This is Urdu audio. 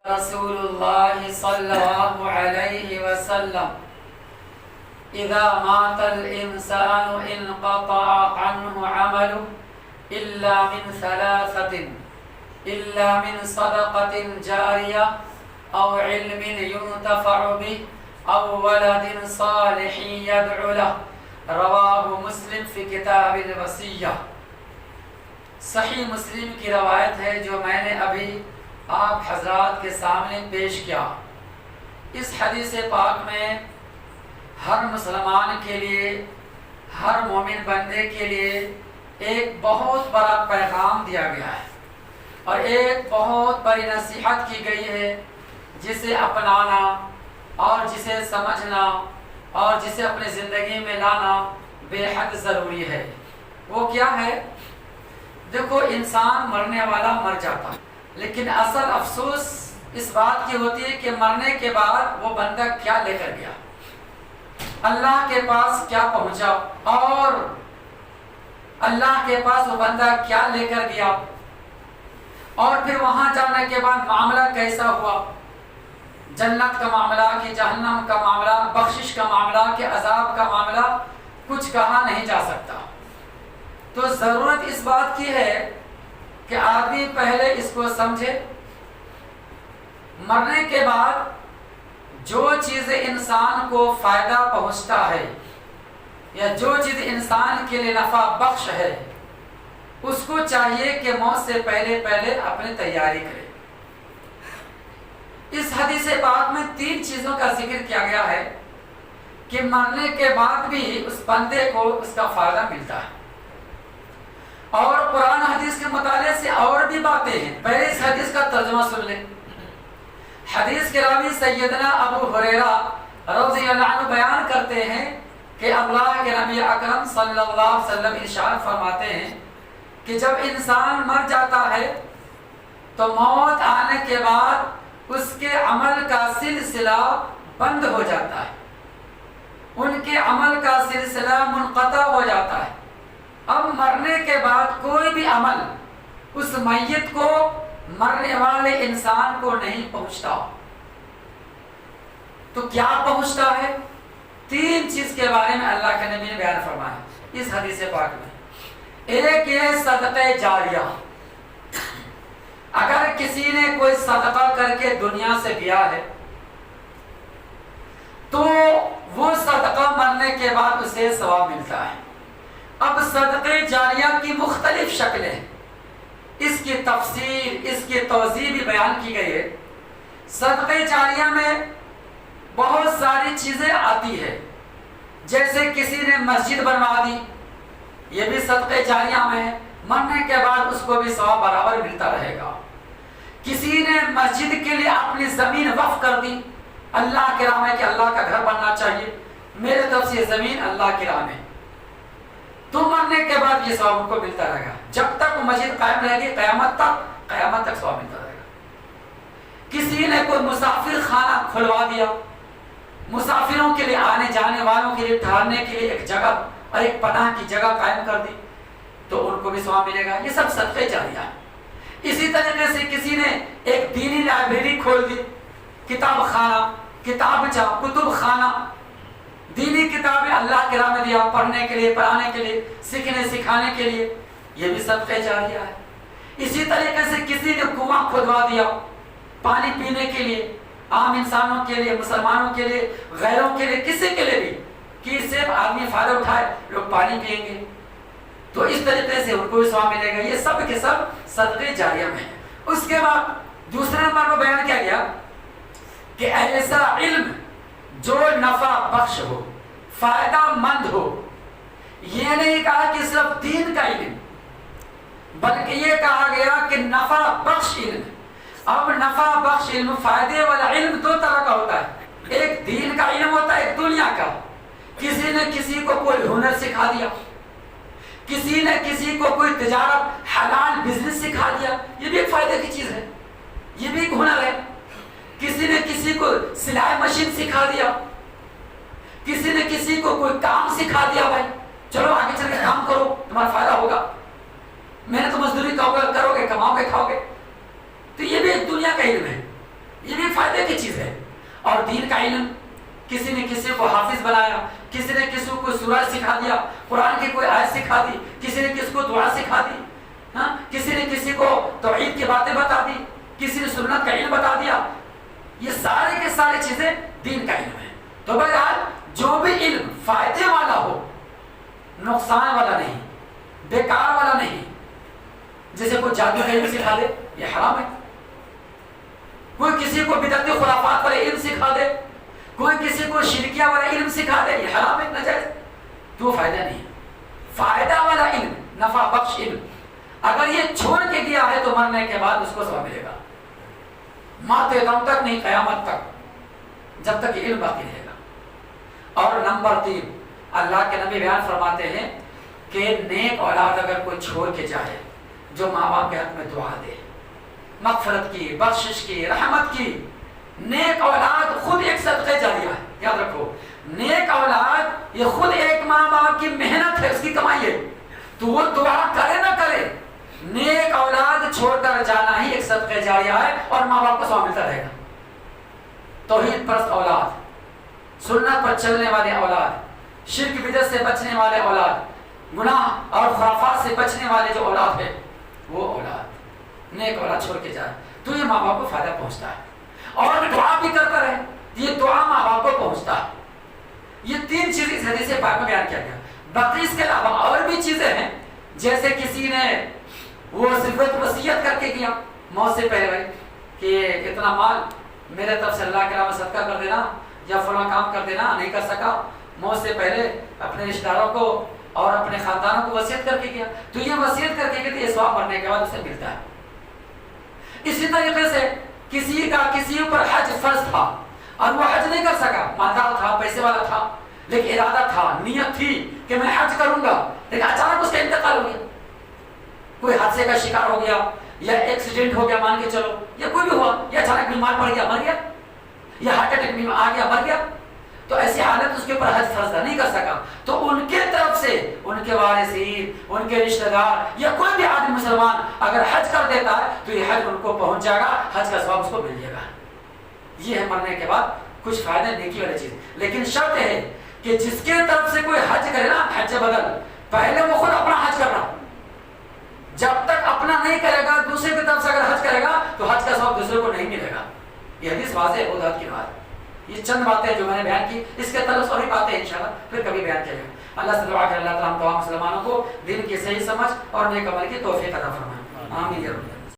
رسول الله صلى الله عليه وسلم إذا مات الإنسان انقطع عنه عمله إلا من ثلاثة إلا من صدقة جارية أو علم ينتفع به أو ولد صالح يدعو له رواه مسلم في کتاب الوصیہ۔ صحیح مسلم کی روایت ہے جو میں نے ابھی آپ حضرات کے سامنے پیش کیا۔ اس حدیث پاک میں ہر مسلمان کے لیے، ہر مومن بندے کے لیے ایک بہت بڑا پیغام دیا گیا ہے اور ایک بہت بڑی نصیحت کی گئی ہے جسے اپنانا اور جسے سمجھنا اور جسے اپنی زندگی میں لانا بے حد ضروری ہے۔ وہ کیا ہے؟ دیکھو، انسان مرنے والا مر جاتا ہے، لیکن اصل افسوس اس بات کی ہوتی ہے کہ مرنے کے بعد وہ بندہ کیا لے کر گیا، اللہ کے پاس کیا پہنچا، اور اللہ کے پاس وہ بندہ کیا لے کر گیا، اور پھر وہاں جانے کے بعد معاملہ کیسا ہوا، جنت کا معاملہ کہ جہنم کا معاملہ، بخشش کا معاملہ کہ عذاب کا معاملہ، کچھ کہا نہیں جا سکتا۔ تو ضرورت اس بات کی ہے کہ آدمی پہلے اس کو سمجھے، مرنے کے بعد جو چیز انسان کو فائدہ پہنچتا ہے یا جو چیز انسان کے لیے نفع بخش ہے، اس کو چاہیے کہ موت سے پہلے اپنی تیاری کرے۔ اس حدیث پاک میں 3 چیزوں کا ذکر کیا گیا ہے کہ مرنے کے بعد بھی اس بندے کو اس کا فائدہ ملتا ہے، اور قرآن حدیث کے مطالعے سے اور بھی باتیں ہیں۔ پہلے اس حدیث کا ترجمہ سن لیں۔ حدیث کے راوی سیدنا ابو ہریرہ رضی اللہ عنہ بیان کرتے ہیں کہ اللہ کے نبی اکرم صلی اللہ علیہ وسلم ارشاد فرماتے ہیں کہ جب انسان مر جاتا ہے تو موت آنے کے بعد اس کے عمل کا سلسلہ بند ہو جاتا ہے، ان کے عمل کا سلسلہ منقطع ہو جاتا ہے۔ اب مرنے کے بعد کوئی بھی عمل اس میت کو، مرنے والے انسان کو نہیں پہنچتا۔ تو کیا پہنچتا ہے؟ 3 چیز کے بارے میں اللہ کے نبی نے بیان فرمایا اس حدیث پاک میں۔ ایک یہ صدقہ جاریہ، اگر کسی نے کوئی صدقہ کر کے دنیا سے گیا ہے تو وہ صدقہ مرنے کے بعد اسے ثواب ملتا ہے۔ اب صدقہ جاریہ کی مختلف شکلیں، اس کی تفسیر، اس کی توضیح بھی بیان کی گئی ہے۔ صدقہ جاریہ میں بہت ساری چیزیں آتی ہے، جیسے کسی نے مسجد بنوا دی، یہ بھی صدقہ جاریہ میں ہے، مرنے کے بعد اس کو بھی ثواب برابر ملتا رہے گا۔ کسی نے مسجد کے لیے اپنی زمین وقف کر دی، اللہ کی راہ میں کہ اللہ کا گھر بننا چاہیے، میرے طرف سے یہ زمین اللہ کی راہ میں، تو مرنے کے بعد یہ ثواب کو ملتا رہے گا۔ جب تک وہ مسجد قائم رہے گی قیامت تک ثواب ملتا رہے گا۔ کسی نے کوئی مسافر خانہ کھلوا دیا، مسافروں کے لیے، آنے جانے والوں کے لیے ٹھہرنے کے لیے ایک جگہ اور ایک پناہ کی جگہ قائم کر دی، تو ان کو بھی ثواب ملے گا۔ یہ سب صدقہ جاریہ ہے۔ اسی طریقے سے کسی نے ایک دینی لائبریری کھول دی، کتاب خانہ، کتابچہ، کتب خانہ، دینی کتابیں اللہ کے راہ میں دیا، پڑھنے کے لیے، پڑھانے کے لیے، سیکھنے سکھانے کے لیے، یہ بھی صدقہ جاریہ ہے۔ اسی طریقے سے کسی نے کنواں کھدوا دیا پانی پینے کے لیے، عام انسانوں کے لیے، مسلمانوں کے لیے، غیروں کے لیے، کسی کے لیے بھی، کہ اس سے آدمی فائدہ اٹھائے، لوگ پانی پیئیں گے، تو اس طریقے سے ان کو بھی ثواب ملے گا۔ یہ سب کے سب صدقہ جاریہ میں ہے۔ اس کے بعد دوسرے نمبر کو بیان کیا گیا کہ ایسا علم جو نفع بخش ہو، فائدہ مند ہو۔ یہ نہیں کہا کہ صرف دین کا علم، بلکہ یہ کہا گیا کہ نفع بخش علم۔ اب نفع بخش علم، فائدے والا علم 2 طرح کا ہوتا ہے، ایک دین کا علم ہوتا ہے، ایک دنیا کا۔ کسی نے کسی کو کوئی ہنر سکھا دیا، کسی نے کسی کو کوئی تجارت، حلال بزنس سکھا دیا، یہ بھی ایک فائدے کی چیز ہے، یہ بھی ایک ہنر ہے۔ کسی نے کسی کو سلائی مشین سکھا دیا، کسی نے کسی کو کوئی کام سکھا دیا، بھائی چلو آگے چل کے کام کرو، تمہارا فائدہ ہوگا، محنت مزدوری کرو گے، کماؤ گے، کھاؤ گے، تو یہ بھی ایک دنیا کا علم ہے۔ فائدے کی چیز ہے. اور دین کا علم، کسی نے کسی کو حافظ بنایا، کسی نے کسی کو سورہ سکھا دیا، قرآن کی کوئی آیت سکھا دی، کسی نے کسی کو دعا سکھا دی، ہاں کسی نے کسی کو توحید کی باتیں بتا دی، کسی نے سنت کا علم بتا دیا. یہ سارے کے سارے چیزیں دین کا علم ہے. تو بہرحال جو بھی علم فائدے والا ہو، نقصان والا نہیں، بیکار والا نہیں. جیسے کوئی جادو کا علم سکھا دے، یہ حرام ہے. کوئی کسی کو بدعتی خرافات والے علم سکھا دے، کوئی کسی کو شرکیہ والا علم سکھا دے، یہ حرام ہے، ناجائز. تو فائدہ نہیں. فائدہ والا علم، نفع بخش علم، اگر یہ چھوڑ کے گیا ہے تو مرنے کے بعد اس کو ثواب ملے گا. ماتے دم تک نہیں، قیامت تک، جب تک یہ علم باقی رہے گا. اور نمبر 3، اللہ کے نبی بیان فرماتے ہیں کہ نیک اولاد اگر کوئی چھوڑ کے جائے جو ماں باپ کے حق میں دعا دے، مغفرت کی، بخشش کی، رحمت کی. نیک اولاد خود ایک صدقہ جاریہ ہے. یاد رکھو، نیک اولاد یہ خود ایک ماں باپ کی محنت ہے، اس کی کمائی ہے. تو وہ دعا کرے نہ کرے، نیک اولاد چھوڑ کر جانا ہی ایک صدقہ جاریہ ہے اور ماں باپ کو ثواب ملتا رہے گا. توحید پرست اولاد، سنت پر چلنے والے اولاد، شرک بدعت سے بچنے والے اولاد، گناہ اور خرافات سے بچنے والے جو اولاد ہے، وہ اولاد نیک اولاد چھوڑ کے جائے تو یہ ماں باپ کو فائدہ پہنچتا ہے. اور دعا بھی کرتا رہے، یہ دعا ماں باپ کو پہنچتا ہے. یہ 3 چیز اس حدیث پاک میں بیان کیا گیا. باقی اس کے علاوہ اور بھی چیزیں ہیں، جیسے کسی نے وہ صرف وصیت کر کے کیا موت سے پہلے بھائی کہ اتنا مال میرے طرف سے اللہ کے علاوہ صدقہ کر دینا یا فلاں کام کر دینا، نہیں کر سکا، موت سے پہلے اپنے رشتہ داروں کو اور اپنے خاندانوں کو وصیت کر کے کیا، تو یہ وصیت کر کے یہ ثواب مرنے کے بعد اسے ملتا ہے. اسی طریقے سے کسی کا کسی اوپر حج فرض تھا اور وہ حج نہیں کر سکا، مالدار تھا، پیسے والا تھا، لیکن ارادہ تھا، نیت تھی کہ میں حج کروں گا، لیکن اچانک اس کا انتقال ہو گیا، کوئی حادثے کا شکار ہو گیا یا ایکسیڈنٹ ہو گیا مان کے چلو، یا کوئی بھی ہوا، یا اچانک بیمار پڑ گیا مر گیا، یا ہارٹ اٹیک میں آ گیا مر گیا، تو ایسی حالت اس کے اوپر حج فرض نہیں کر سکا. تو ان کے طرف سے ان کے وارثین، ان کے رشتہ دار یا کوئی بھی آدمی مسلمان اگر حج کر دیتا ہے تو یہ حج ان کو پہنچ جائے گا، حج کا ثواب اس کو مل جائے گا. یہ ہے مرنے کے بعد کچھ فائدے نیکی والی چیز. لیکن شرط ہے کہ جس کے طرف سے کوئی حج کرے نا، حج بدل، پہلے وہ خود اپنا حج کرنا. جب تک اپنا نہیں کرے گا، دوسرے کی طرف سے اگر حج کرے گا تو حج کا ثواب دوسرے کو نہیں ملے گا. یہ حدیث واضح ہے، بہت کی بات. یہ چند باتیں جو میں نے بیان کی، اس کے تعلق اور بھی باتیں انشاءاللہ پھر کبھی بیان کیا جائے. اللہ سے دعا کہ اللہ تعالیٰ ہم تمام مسلمانوں کو دین کی صحیح سمجھ اور نیک عمل کی توفیق عطا فرمائے. آمین.